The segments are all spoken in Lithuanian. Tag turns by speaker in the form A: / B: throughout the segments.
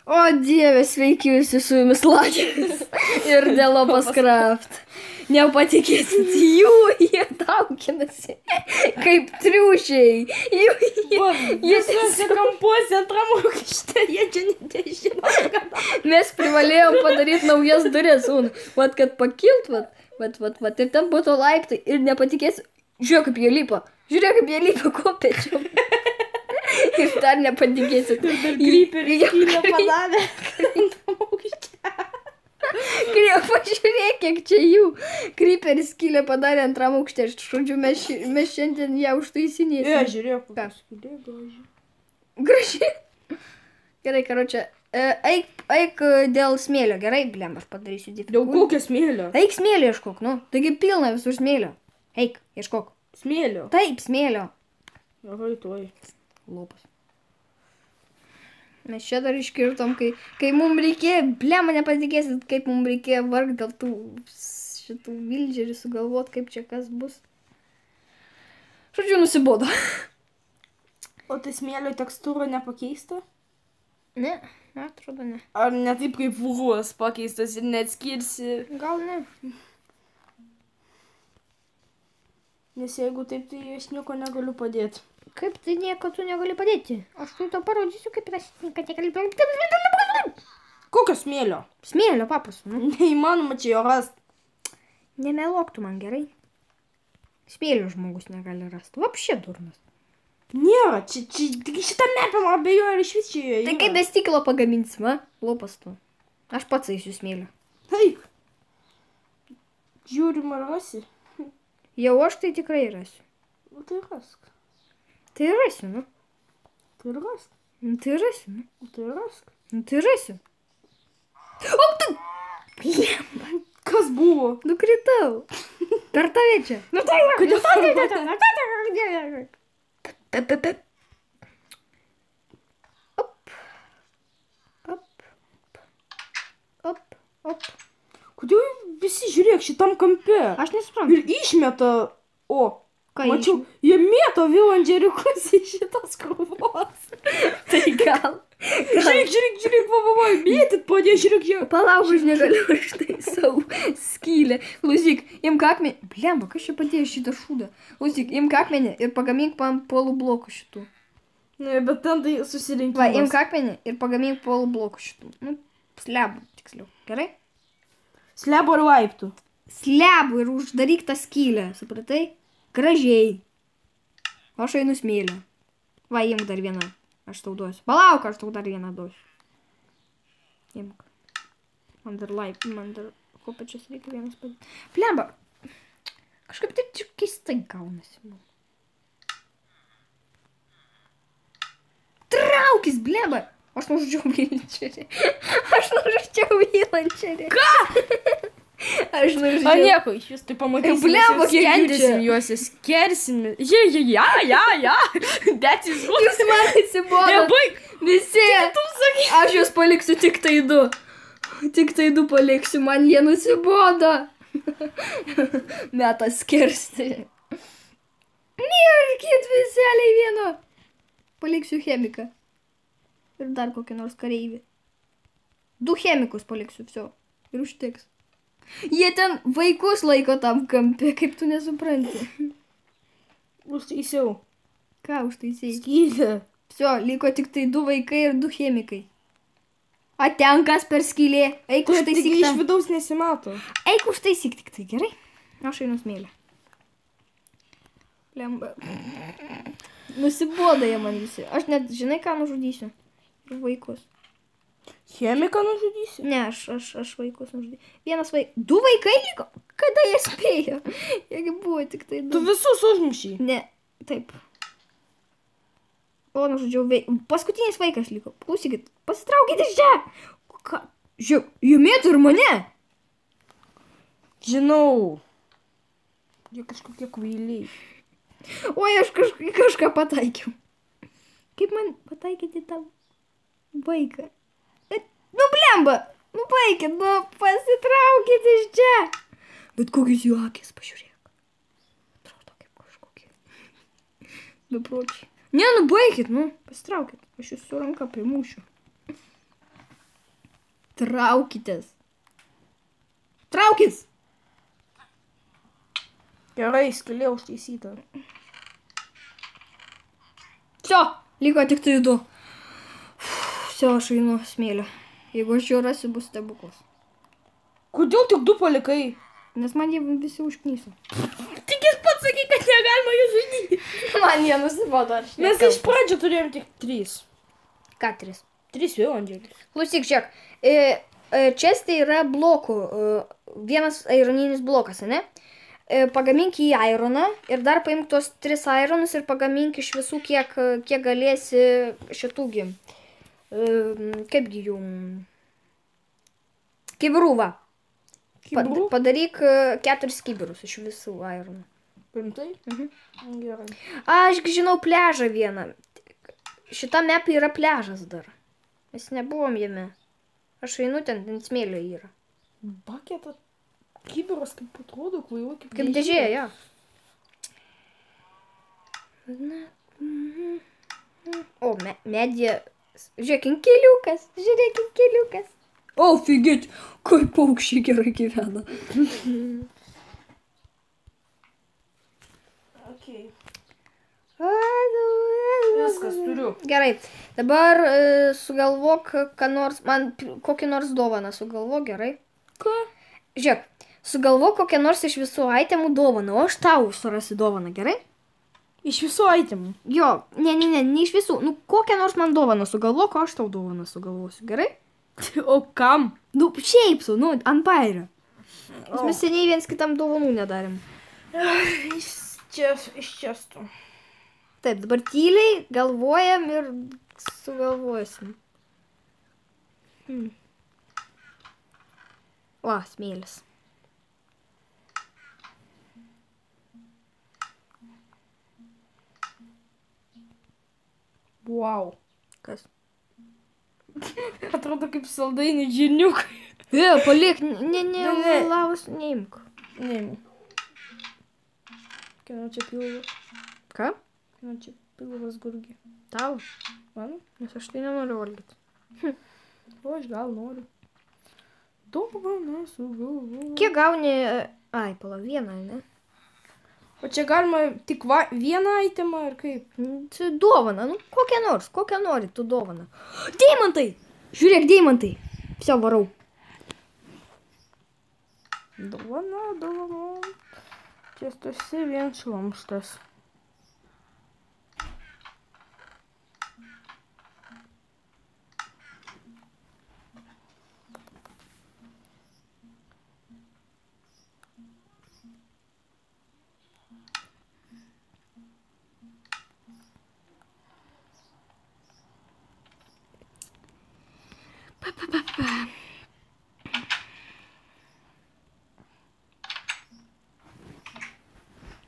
A: O dieve, sveiki visi su jumis Lakis ir Delopas Craft. Nepatikėsit, jie dauginasi kaip triušiai.
B: Jie visi kampuose antram aukšte, jie čia nežino.
A: Mes privalėjom padaryti naujas duris, vat kad pakilt, vat, ir ten būtų laiptai ir nepatikėsit. Žiūrėk, kaip jie lipa kopečiom. Ir dar nepatikėsit.
B: Kryperis skylę padarė antram aukšte.
A: Pažiūrėk, kiek čia jų. Kryperis skylę padarė antram aukšte. Žodžiu, mes šiandien ją užtaisinėsim.
B: Žiūrėk, kokia skylė graži.
A: Graži. Gerai, karočią. Eik dėl smėlio, gerai, blem, aš padarysiu difficulty.
B: Dėl kokio smėlio?
A: Eik smėlio ieškok, nu. Taigi pilna visur smėlio. Eik, ieškok.
B: Smėlio?
A: Taip, smėlio.
B: Gerai, tuoj.
A: Lopas. Mes čia dar iškirtom, kai mums reikėjo, blem, nepatikėsit, kaip mums reikėjo varg dėl tų šitų vildžerių sugalvot, kaip čia kas bus. Žodžiu, nusibodo.
B: O tai smėlio tekstūra nepakeista?
A: Ne, atrodo ne.
B: Ar ne taip kaip vūros pakeistas ir neatskirsi?
A: Gal ne.
B: Nes jeigu taip, tai aš nieko negaliu padėti.
A: Kaip tai nieko tu negali padėti? Aš tu tau parodysiu, kaip tas negali padėti.
B: Kokio smėlio?
A: Smėlio, papas.
B: Neįmanoma čia jo rast.
A: Nemeluok tu man, gerai? Smėlio žmogus negali rasti. Vapšė durnas.
B: Nėra, šitą mepę man abejoju ir iš vis čia joje.
A: Tai kaip be stiklo pagaminsim, va? Lopas tu. Aš pats eisiu smėlio.
B: Taip. Žiūrim ar rasi.
A: Jau aš tai tikrai rasiu.
B: Nu tai rask.
A: Tai rasiu, nu.
B: Tai rask.
A: Nu tai rasiu, nu.
B: Tai rask.
A: Nu tai rasiu. O tu! Blemba.
B: Kas buvo?
A: Nukritau. Per tave čia. Nu tai Op.
B: Kodėl visi žiūrėk šitam kampe?
A: Aš nesuprantu.
B: Ir išmeta,
A: Ką
B: mačiau, jie mėto vilandžeriukus į šitas krūvos.
A: Tai gal.
B: Žiūrėk, va, mėtit padė, žiūrėk, jie.
A: Palauk, aš negaliu, aš tai savo skylę. Klausyk, imk akmenį. Blemba, kas čia padėjo šitą šūdą? Klausyk, imk akmenį ir pagamink man polų blokų šitų.
B: Ne, bet ten tai susirinkimas.
A: Va, imk akmenį ir pagamink polų blokų šitų. Nu, slebų, tiksliau. Gerai?
B: Slebų ar laiptų?
A: Slebų ir uždaryk tą skylę, supratai? Gražiai. O aš einu smėlio. Va, imk dar vieną. Aš tau duosiu. Palauk, aš tau dar vieną duosiu. Imk. Man dar kopečias reikia vienas padėti. Blemba. Kažkaip taip čia keistai gaunasi. Traukis, blemba. Aš nužudžiau vilandžerį. Ką? Aš nužudžiau.
B: O nieko, iš jūs tai pamatysim.
A: Blemba, kiek jų čia.
B: Juos skersim. Ja. Bet jūs būtų.
A: Jūs man atsibodo.
B: Nebaig.
A: Visi. Aš jūs paliksiu tik tai du. Tik tai du paliksiu, man jie nusibodo. Metas skersti. Mirkit viseliai vieno. Paliksiu chemiką. Ir dar kokį nors kareivį. 2 chemikus paliksiu, viso. Ir užteks. Jie ten vaikus laiko tam kampe, kaip tu nesupranti.
B: Užtaisiau.
A: Ką užtaisiai?
B: Skylę.
A: Viso, liko tik tai 2 vaikai ir 2 chemikai. A ten kas per skylė? Eik užtaisyk
B: Iš
A: tą.
B: vidaus nesimato.
A: Eik užtaisyk tik tai, gerai? Aš einu smėlę. Lemba. Nusiboda jie man visi. Aš net, žinai, ką nužudysiu? Ir vaikus.
B: Chemiką nužudysi?
A: Ne, aš vaikus nužudysiu. 2 vaikai liko? Kada jie spėjo? Jeigu buvo tik tai 2.
B: Tu visus užmušį.
A: Ne, taip. O, nužudžiau paskutinis vaikas liko. Klausykit, pasitraukit iš čia. Ką? Žiūrėk, jie mėtų ir mane.
B: Žinau. Jie kažkokie kvailiai.
A: Oi, aš kažką pataikiau. Kaip man pataikyti tą vaiką? Nu, blemba. Nu, baikit, nu, pasitraukit iš čia. Bet kokius jų akis, pažiūrėk. Atrodo kaip kažkokie. Bepročiai. Ne, nu, baikit, nu, pasitraukit. Aš jūs su ranka primušiu. Traukitės. Traukis!
B: Gerai, skylė užtaisyta.
A: Все, liko tik tai 2. Все, aš einu smėlio. Jeigu aš jo rasiu, bus stebuklas.
B: Kodėl tik 2 palikai?
A: Nes man jie visi užknyso.
B: Tik jis pats sakė, kad negalima jų žudyti.
A: Man jie nusibodo.
B: Mes iš pradžio turėjom tik 3.
A: Ką 3?
B: 3 jau, Andželis.
A: Klausyk, žiūrėk. Čia tai yra blokų. Vienas aironinis blokas, ne? Pagamink į aironą ir dar paimk tos 3 aironus ir pagamink iš visų, kiek galėsi šitųgi. Kaipgi jų? Kibirų, va. Padaryk 4 kibirus iš visų aironų.
B: Rimtai? Gerai.
A: Aš žinau pliažą vieną. Šitam mepui yra pliažas dar. Mes nebuvom jame. Aš einu ten smėlio yra.
B: Baketa kibiras kaip atrodo, kvailu
A: Kaip dėžė, jo. O, medė. Žiūrėk, inkeliukas. O, figit, kaip paukščiai gerai gyvena.
B: Okay. Viskas turiu.
A: Gerai, dabar sugalvok, kokį nors dovaną sugalvok, gerai.
B: Ką?
A: Žiūrėk, sugalvok kokią nors iš visų itemų dovaną, o aš tau surasiu dovaną, gerai?
B: Iš visų itemų?
A: Jo, ne iš visų. Nu, kokią nors man dovaną sugalvok, o aš tau dovaną sugalvosiu, gerai?
B: O kam?
A: Nu, šiaip su, ant pairio. Mes seniai viens kitam dovanų nedarėm.
B: Iš čestų.
A: Taip, dabar tyliai galvojam ir sugalvosim. O, smėlis.
B: Wow.
A: Kas?
B: Atrodo kaip saldainių džiniukai.
A: Palik, lavus neimk.
B: Neimk. Kieno čia pilvas?
A: Ką?
B: Kieno čia pilvas gurgi?
A: Tau?
B: Mano?
A: Nes aš tai nenoriu valgyti.
B: O aš gal noriu. Dovaną sugalvoju.
A: Kiek gauni... Ai, pala, vieną, ne?
B: O čia galima tik vieną itemą ar kaip?
A: Tai dovana, kokią nori tu dovaną. Deimantai! Žiūrėk, deimantai. Visi varau.
B: Dovana. Ties vien šlamštas.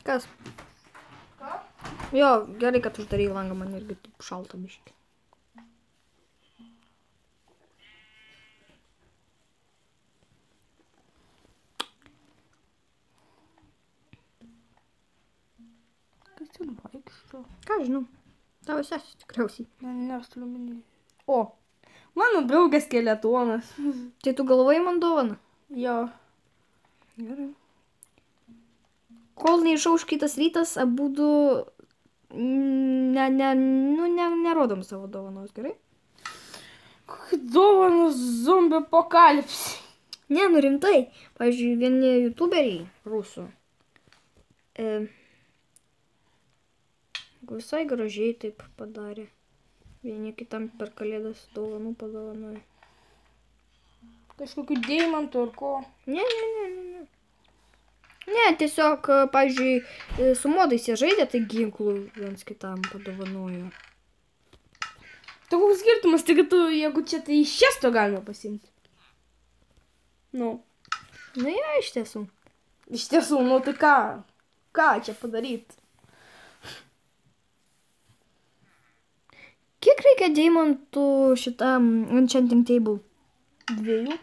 A: Kas? Ką? Jo, gerai, kad uždarai langą, man irgi taip šalta biškį.
B: Kas ten vaikšto?
A: Ką žinau, tavo sesės tikriausiai.
B: Nerstliu minį. O, mano draugas skeletonas.
A: Tai tu galvoji man dovaną?
B: Jo.
A: Gerai. Kol neišauš kitas rytas, abudu nerodom savo dovanos, gerai?
B: Kokį dovaną zombių apokalipsį.
A: Ne, rimtai. Pavyzdžiui, vieni youtuberiai rusų. Visai gražiai taip padarė. Vieni kitam per kalėdas dovanų padovanoja.
B: Kažkokių deimantų ar ko?
A: Ne. Ne, tiesiog, pavyzdžiui, su modais jie žaidė, tai ginklų viens kitam padovanojo.
B: Tai koks skirtumas, tik tu, jeigu čia tai iš često galima pasimti. Nu,
A: ja, iš tiesų.
B: Iš tiesų, tai ką? Ką čia padaryti?
A: Kiek reikia deimantų šitam enchanting table? 2?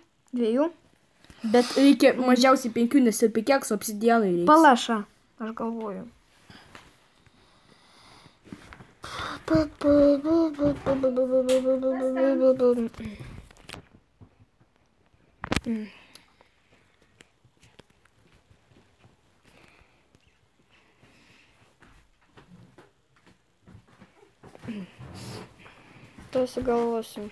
B: Bet reikia mažiausiai 5, nes ir pikeksų obsidianui reikia.
A: Palaša, aš galvoju. To sugalvosiu.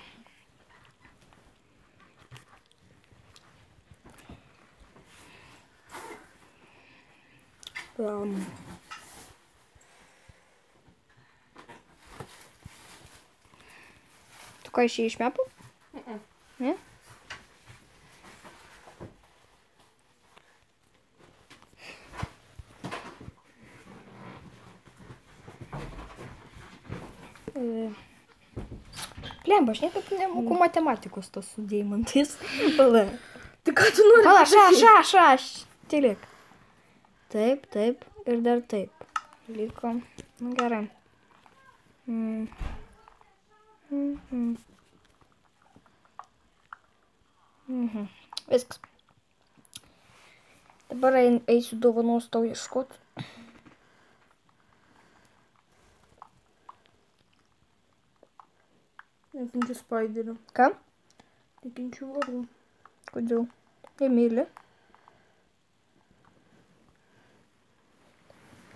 A: Tu ką išėjai iš mepų? Ne? Blemba, aš niekaip nemoku matematikos tos su deimantais. Pala.
B: Tai ką tu nori?
A: Pala, šaš. Tylėk. Taip, taip ir dar taip. Liko. Nu, gerai. Viskas. Dabar eisiu dovanos tau ieškoti.
B: Nekenčiu spaiderių.
A: Ką?
B: Nekenčiu varų.
A: Kodėl? Jie myli.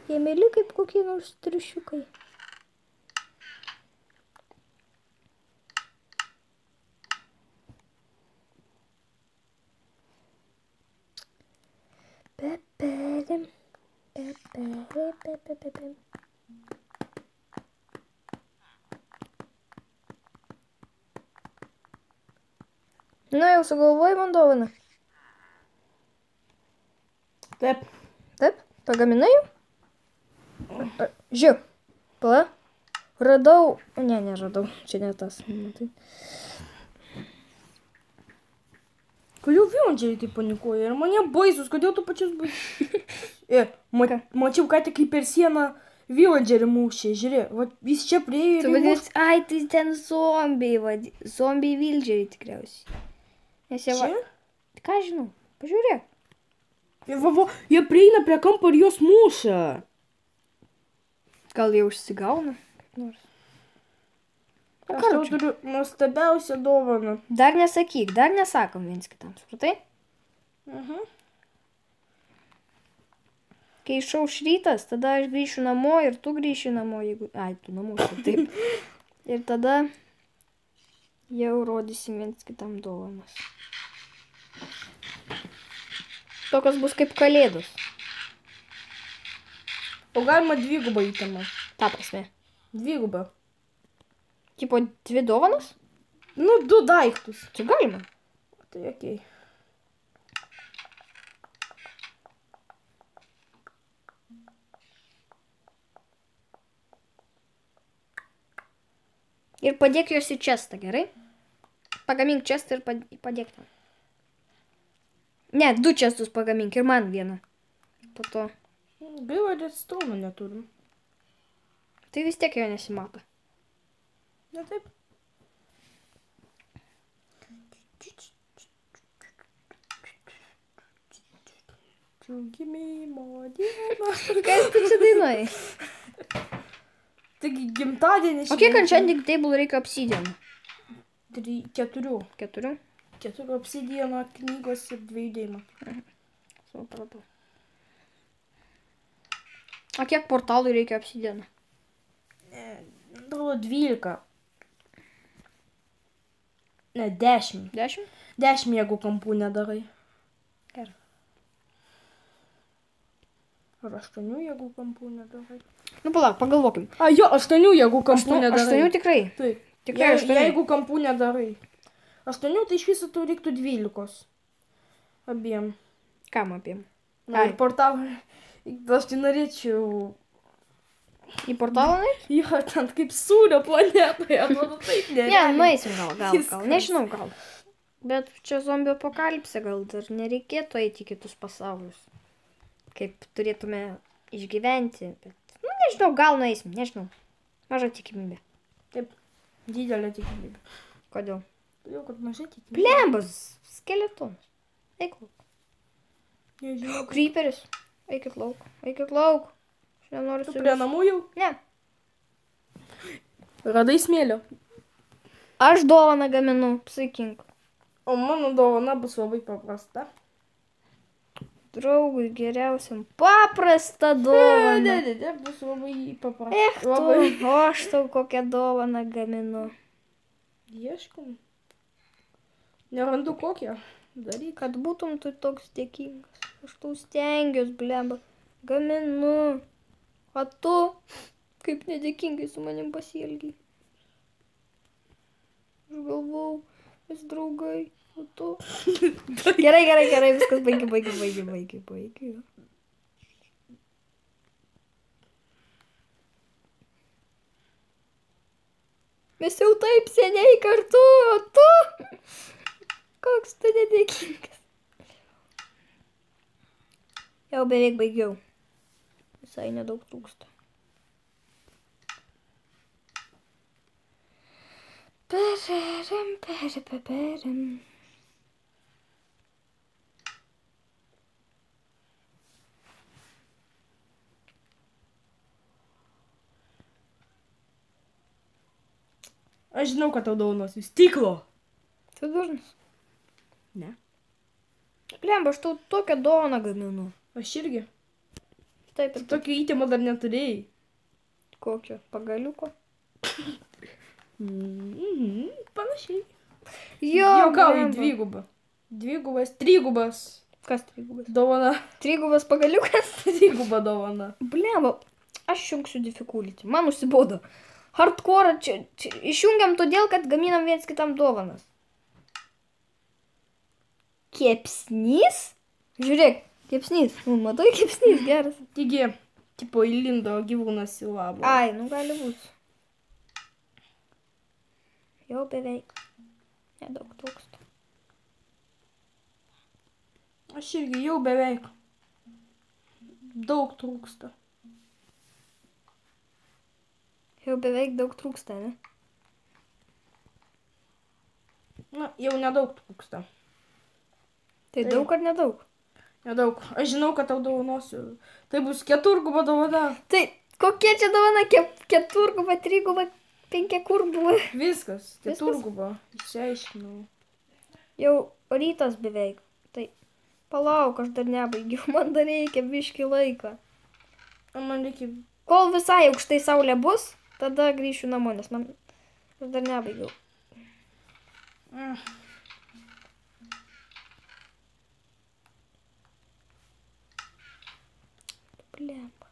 A: Jie myli kaip kokie nors triušiukai. Peperim. Peperim. Nu, jau sugalvojai man dovaną.
B: Taip.
A: Taip? Pagaminai jau? Žiūrėk. Pala. Radau. Ne, neradau. Čia ne tas. Matai.
B: Kodėl violončeliai taip panikuoja? Ir mane baisus, kodėl tu pačius baisus? Mačiau, ką tik per sieną violončelį mušė. Žiūrėk, va, jis čia priejo ir
A: mušė. Ai, tai ten zombiai, zombiai vildžeriai tikriausiai. Nes jie va... Ką žinau? Pažiūrėk.
B: Jie prieina prie kampo ir juos muša.
A: Gal jie užsigauna? Nors.
B: Aš tau turiu nuostabiausią dovaną.
A: Dar nesakyk, dar nesakom viens kitam, supratai? Kai išauš rytas, tada aš grįšiu namo ir tu grįši namo, jeigu... Ai, tu namo, taip. Ir tada jau rodysim viens kitam dovanas. Tokios bus kaip kalėdos.
B: O galima dvigubą įtemą.
A: Ta prasme.
B: Dvigubą.
A: Tipo 2 dovanas?
B: Nu, 2 daiktus.
A: Tai galima.
B: Tai okei.
A: Ir padėk juos į čestą, gerai? Pagamink čestą ir padėk tam. Ne, 2 čestus pagamink ir man vieną. Po to.
B: Gaila, redstone'o neturim.
A: Tai vis tiek jo nesimato.
B: Ne taip. Gimimo diena.
A: Kas tu čia dainuoji?
B: Taigi gimtadienis.
A: O kiek enchanting table reikia obsidiano?
B: 4.
A: 4?
B: 4 obsidiano knygos ir 2 deimantų.
A: Supratau. O kiek portalų reikia obsidiano?
B: Gal 12. Ne, 10.
A: 10?
B: 10, jeigu kampų nedarai.
A: Gerai.
B: Ar 8, jeigu kampų nedarai.
A: Nu, palauk, pagalvokim.
B: A, jo, 8, jeigu kampų nedarai.
A: 8 tikrai?
B: Taip.
A: Tikrai 8.
B: Jeigu kampų nedarai. 8, tai iš viso tau reiktų 12. Abiem.
A: Kam abiem?
B: Na, ir portalą. Aš tai norėčiau...
A: Į portalą nueit?
B: Jo, ten kaip sūrio planetoje. Atrodo, taip nereikia.
A: Ne, nueisim gal. Nežinau, gal. Bet čia zombių apokalipsė, gal dar nereikėtų eiti į kitus pasaulius. Kaip turėtume išgyventi. Bet, nu, nežinau, gal nueisim, nežinau. Maža tikimybė.
B: Taip, didelė tikimybė.
A: Kodėl?
B: Todėl, kad maža tikimybė.
A: Blembas, skeletonas. Eik lauk.
B: Nežinau.
A: Creeperis. Eikit lauk. Eikit lauk. Aš nenoriu
B: Tu prie namų jau?
A: Ne.
B: Radai smėlio.
A: Aš dovaną gaminu, sakink.
B: O mano dovana bus labai paprasta.
A: Draugui geriausiam paprastą dovaną.
B: Ne, bus labai paprasta.
A: Labai. O aš tau kokią dovaną gaminu.
B: Ieškom. Nerandu kokią. Daryk.
A: Kad būtum tu toks dėkingas. Aš tau stengiuos, blemba. Gaminu. O tu kaip nedėkingai su manim pasielgiai. Aš galvau, mes draugai. O tu. Gerai, viskas baigi. Mes jau taip seniai kartu, o tu. Koks tu nedėkingas. Jau beveik baigiau. Visai nedaug trūksta. Perim.
B: Aš žinau, kad tau dovanosiu stiklo.
A: Tu durnas.
B: Ne.
A: Blemba, aš tau tokią dovaną gaminu.
B: Aš irgi.
A: Taip ir
B: Tokio įtimo dar neturėjai.
A: kokio pagaliuko.
B: Panašiai.
A: Jo,
B: Juokauju,
A: blemba.
B: dvigubą. Dvigubas, trigubas.
A: Kas trigubas?
B: Dovana.
A: Trigubas pagaliukas?
B: Triguba dovana.
A: Blemba, aš jungsiu difficulty. Man nusibodo. Hardcore čia išjungiam todėl, kad gaminam viens kitam dovanas. Kepsnys? Žiūrėk, kepsnys. Matai, kepsnys geras.
B: Taigi, tipo įlindo gyvūnas į labą.
A: Ai, nu gali būt. Jau beveik. Nedaug trūksta.
B: Aš irgi jau beveik. Daug trūksta.
A: Jau beveik daug trūksta, ne?
B: Na, jau nedaug trūksta.
A: Tai daug ar nedaug?
B: Nedaug. Aš žinau, kad tau dovanosiu. Tai bus keturguba dovana.
A: Tai kokie čia dovana? Keturguba, triguba, penkiakurguba.
B: Viskas. Keturguba. Išsiaiškinau.
A: Jau rytas beveik. Tai palauk, aš dar nebaigiau. Man dar reikia biškį laiką.
B: O man reikia...
A: Kol visai aukštai saulė bus, tada grįšiu namo, nes man... Aš dar nebaigiau. Blemba.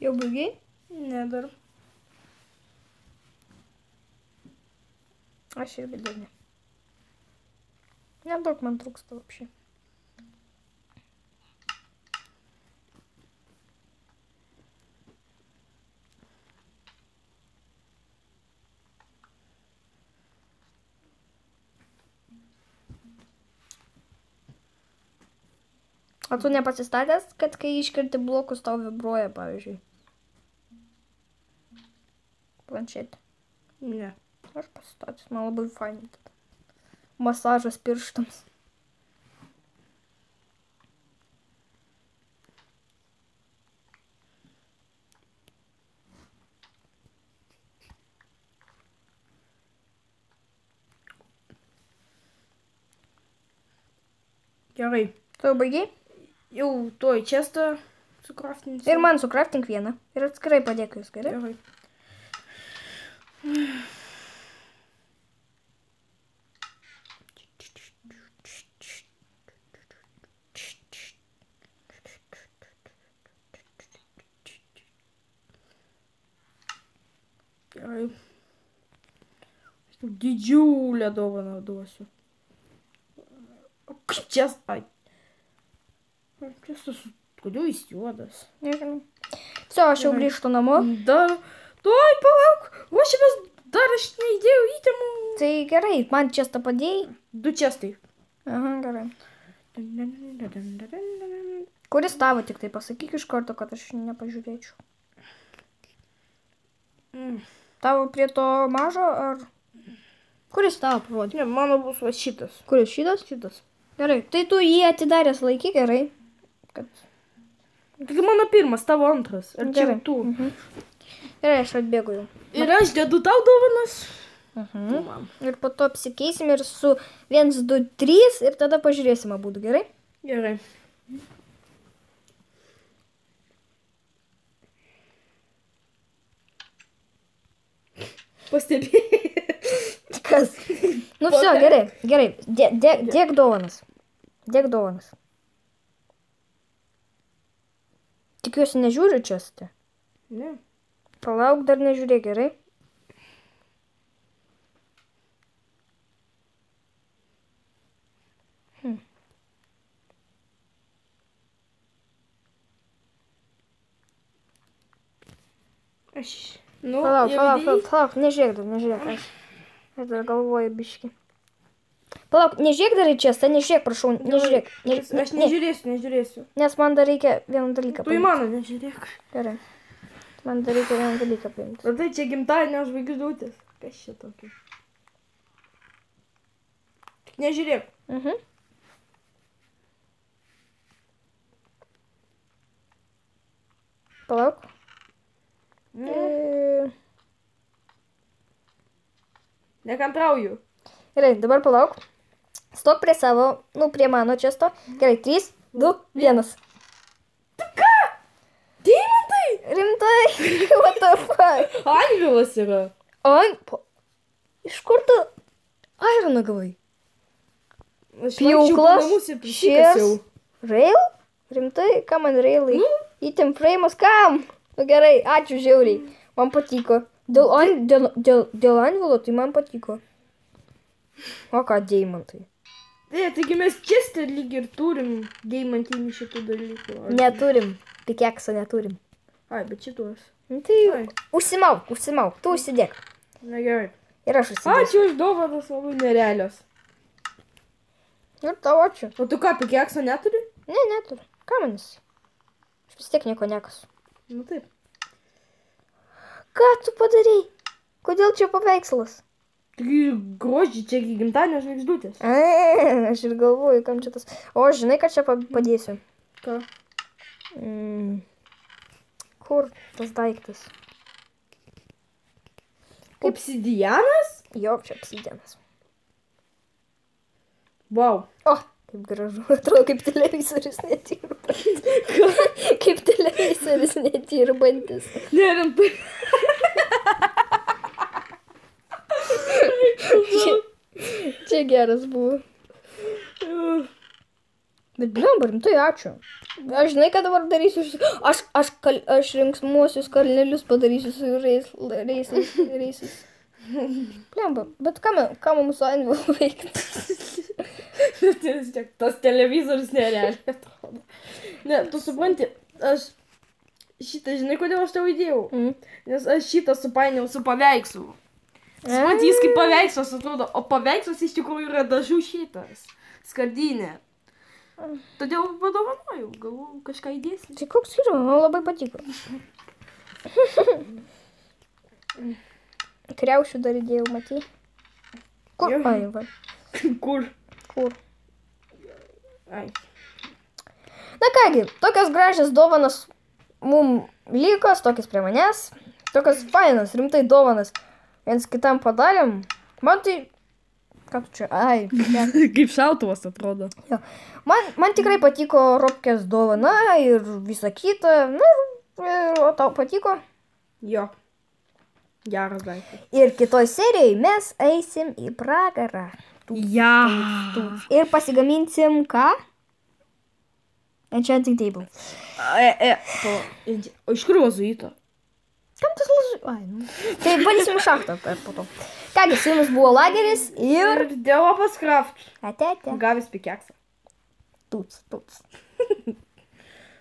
A: Jau baigiai?
B: Ne, dar.
A: Aš irgi dar ne. Nedaug man trūksta вообще. O tu nepasistatęs, kad kai iškerti blokus tau vibruoja, pavyzdžiui? Planšetė.
B: Ne.
A: Aš pasistatęs, man labai fainai tada. Masažas pirštams.
B: Gerai.
A: Tu jau baigiai?
B: Jau tuoj čestą sukraftinsiu.
A: Ir man sukraftink vieną. Ir atskirai padėk jūs, gerai?
B: Gerai. Gerai. Aš tau didžiulę dovaną duosiu. O kaip čestas? Ai. Čestas, kodėl jis juodas?
A: Nežinau. Все, aš jau grįžtu namo.
B: Dar, tuoj palauk, ruošiamės, dar aš neįdėjau įtemų.
A: Tai gerai, man čestą padėjai.
B: 2 čestai.
A: Aha, gerai. Kuris tavo tik tai pasakyk iš karto, kad aš nepažiūrėčiau. Tavo prie to mažo ar... Kuris tavo parodė?
B: Ne, mano bus va šitas.
A: Kuris šitas?
B: Šitas.
A: Gerai, tai tu jį atidaręs laiky gerai. Kad...
B: Tai mano pirmas, tavo antras. Ar čia
A: Gerai.
B: tu?
A: Gerai, aš atbėgu jau.
B: Ir aš dedu tau dovanas. Tu man.
A: Ir po to apsikeisim ir su 1, 2, 3 ir tada pažiūrėsim abudu, gerai?
B: Gerai. Pastebėjai.
A: Kas? Nu все, gerai. Dėk dovanas. Dėk dovanas. Tikiuosi nežiūriu čia.
B: Ne.
A: Palauk, dar nežiūrėk, gerai?
B: Aš. Nu,
A: Palauk, nežiūrėk. Aš dar galvoju biški. Palauk, nežiūrėk dar į čestą, nežiūrėk, prašau, nežiūrėk.
B: Aš nežiūrėsiu.
A: Nes man dar reikia vieną dalyką
B: Tu į mano nežiūrėk.
A: Gerai. Man dar reikia vieną dalyką paimti.
B: O tai čia gimtadienio žvaigždutės. Kas čia tokio? Tik nežiūrėk.
A: Palauk.
B: Nekantrauju.
A: Gerai, dabar palauk. Stok prie savo, prie mano često. Gerai, 3, 2, 1.
B: Ką? Deimantai?
A: Rimtai? What the fuck?
B: Angelas yra.
A: Iš kur tu aironą gavai?
B: Aš
A: Pjūklas,
B: prisikasiau.
A: Rail? Rimtai? Ką man railai? Įtim fraimas kam? Nu gerai, ačiū žiauriai. Man patiko. Dėl anvilo tai man patiko. O ką, deimantai?
B: Taigi mes čestą lyg ir turim deimantinių šitų dalykų.
A: Neturim. Pikeksą neturim.
B: Ai, bet šitos.
A: Tai užsimauk. Tu užsidėk.
B: Na gerai.
A: Ir aš užsidėsiu.
B: Ačiū už dovanas, labai nerealios.
A: Ir tau ačiū.
B: O tu ką, pikeksą neturi?
A: Ne, neturiu. Ką manis? Aš vis tiek nieko nekasu.
B: Nu taip.
A: Ką tu padarei? Kodėl čia paveikslas?
B: Taigi grožį, čia gimtadienio žvaigždutės.
A: Aš ir galvoju, kam čia tas. O, žinai, kad čia padėsiu.
B: Ką?
A: Kur tas daiktas?
B: Obsidianas?
A: Jo, čia obsidianas.
B: Vau.
A: O, kaip gražu. Atrodo, kaip televizorius nedirbantis. Kaip televizorius nedirbantis.
B: Nerimtai.
A: Čia geras buvo. Bet blemba, rimtai ačiū. Aš žinai, ką dabar darysiu. Aš linksmuosius kalnelius padarysiu su reisais. Blemba, bet ką mums su anvilu veikti?
B: Tas televizorius nerealiai atrodo. Ne, tu supranti, aš šitą, žinai, kodėl aš tau įdėjau? Nes aš šitą supainiau su paveikslu. Supranti, jis kaip paveikslas atrodo, o paveikslas iš tikrųjų yra dažų šitas, skardinė. Todėl padovanojau, galvoju, kažką įdėsi.
A: Tai koks skiriau, man labai patiko. Kriaušių dar įdėjau, matai. Kur? Ai, va.
B: Kur? Ai.
A: Na kągi, tokios gražios dovanas mum lygos, tokios prie manęs. Tokios fainas, rimtai dovanas. Viens kitam padarėm. Man tai... Ką tu čia? Ai.
B: Kaip šautuvas atrodo.
A: Jo. Man tikrai patiko Robkės dovana ir visa kita. Na, o tau patiko?
B: Jo. Geras daiktas.
A: Ir kitoj serijai mes eisim į pragarą.
B: Ja.
A: Ir pasigaminsim ką? Enchanting table.
B: O iš kur lazuito?
A: Kam tas lazu? Ai, nu. Tai bandysim šachtą po to. Kągi, su jumis buvo Lageris ir...
B: Delopas Craft.
A: Ate.
B: Gavęs pikeksą.
A: Tuts.